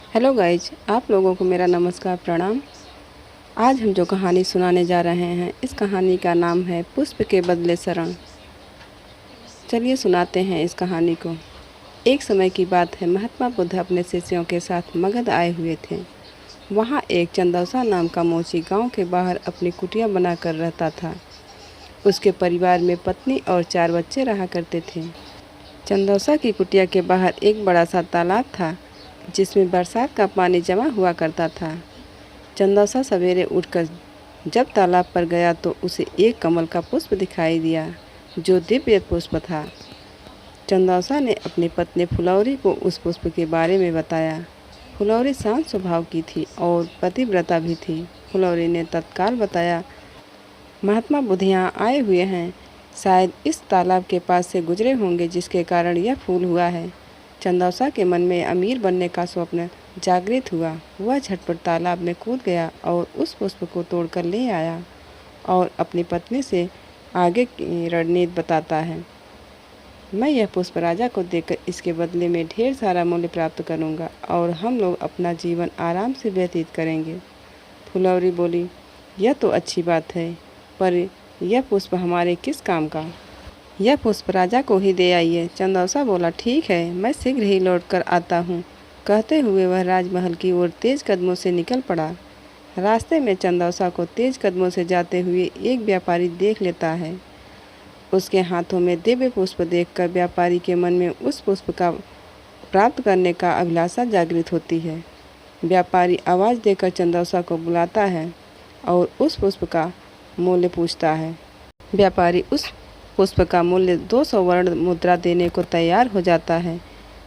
Hello guys, आप लोगों को मेरा नमस्कार प्रणाम। आज हम जो कहानी सुनाने जा रहे हैं, इस कहानी का नाम है पुष्प के बदले शरण। चलिए सुनाते हैं इस कहानी को। एक समय की बात है, महात्मा बुद्ध अपने शिष्यों के साथ मगध आए हुए थे। वहाँ एक चंदौसा नाम का मोची गांव के बाहर अपनी कुटिया बनाकर रहता था। उसके परिवार में पत्नी और 4 बच्चे रहा करते थे। चंदौसा की कुटिया के बाहर एक बड़ा सा तालाब था, जिसमें बरसात का पानी जमा हुआ करता था। चंदौसा सवेरे उठकर जब तालाब पर गया तो उसे एक कमल का पुष्प दिखाई दिया, जो दिव्य पुष्प था। चंदौसा ने अपनी पत्नी फुलौरी को उस पुष्प के बारे में बताया। फुलौरी शांत स्वभाव की थी और पतिव्रता भी थी। फुलौरी ने तत्काल बताया, महात्मा बुद्ध यहाँ आए हुए हैं, शायद इस तालाब के पास से गुजरे होंगे, जिसके कारण यह फूल हुआ है। चंदौसा के मन में अमीर बनने का स्वप्न जागृत हुआ। वह झटपट तालाब में कूद गया और उस पुष्प को तोड़कर ले आया और अपनी पत्नी से आगे की रणनीति बताता है। मैं यह पुष्प राजा को देकर इसके बदले में ढेर सारा मूल्य प्राप्त करूंगा और हम लोग अपना जीवन आराम से व्यतीत करेंगे। फुलौरी बोली, यह तो अच्छी बात है, पर यह पुष्प हमारे किस काम का? यह पुष्प राजा को ही दे आइए। चंदौसा बोला, ठीक है, मैं शीघ्र ही लौट कर आता हूँ। कहते हुए वह राजमहल की ओर तेज कदमों से निकल पड़ा। रास्ते में चंदौसा को तेज कदमों से जाते हुए एक व्यापारी देख लेता है। उसके हाथों में दिव्य पुष्प देखकर व्यापारी के मन में उस पुष्प का प्राप्त करने का अभिलाषा जागृत होती है। व्यापारी आवाज़ देकर चंदौसा को बुलाता है और उस पुष्प का मूल्य पूछता है। व्यापारी उस पुष्प का मूल्य 200 वर्ण मुद्रा देने को तैयार हो जाता है,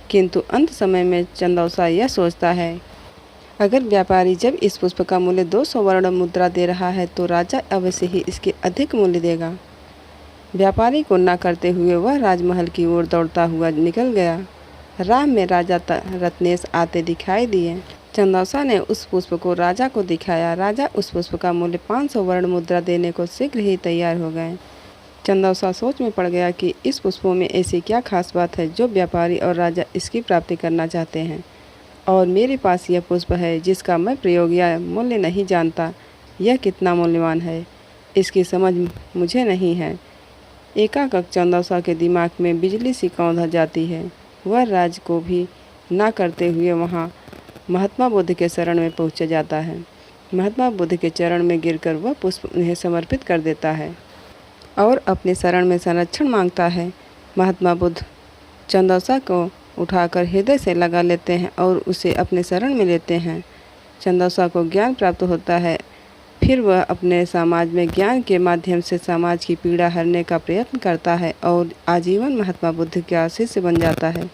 किंतु अंत समय में चंदौसा यह सोचता है, अगर व्यापारी जब इस पुष्प का मूल्य 200 वर्ण मुद्रा दे रहा है तो राजा अवश्य ही इसके अधिक मूल्य देगा। व्यापारी को न करते हुए वह राजमहल की ओर दौड़ता हुआ निकल गया। राह में राजा रत्नेश आते दिखाई दिए। चंदौसा ने उस पुष्प को राजा को दिखाया। राजा उस पुष्प का मूल्य 500 वर्ण मुद्रा देने को शीघ्र ही तैयार हो गए। चंदौसा सोच में पड़ गया कि इस पुष्पों में ऐसी क्या खास बात है जो व्यापारी और राजा इसकी प्राप्ति करना चाहते हैं, और मेरे पास यह पुष्प है जिसका मैं प्रयोग या मूल्य नहीं जानता। यह कितना मूल्यवान है, इसकी समझ मुझे नहीं है। एकाएक चंदौसा के दिमाग में बिजली सी कौंध जाती है। वह राज को भी ना करते हुए वहाँ महात्मा बुद्ध के शरण में पहुँच जाता है। महात्मा बुद्ध के चरण में गिरकर वह पुष्प उन्हें समर्पित कर देता है और अपने शरण में संरक्षण मांगता है। महात्मा बुद्ध चंदौसा को उठाकर हृदय से लगा लेते हैं और उसे अपने शरण में लेते हैं। चंदौसा को ज्ञान प्राप्त होता है। फिर वह अपने समाज में ज्ञान के माध्यम से समाज की पीड़ा हरने का प्रयत्न करता है और आजीवन महात्मा बुद्ध का शिष्य बन जाता है।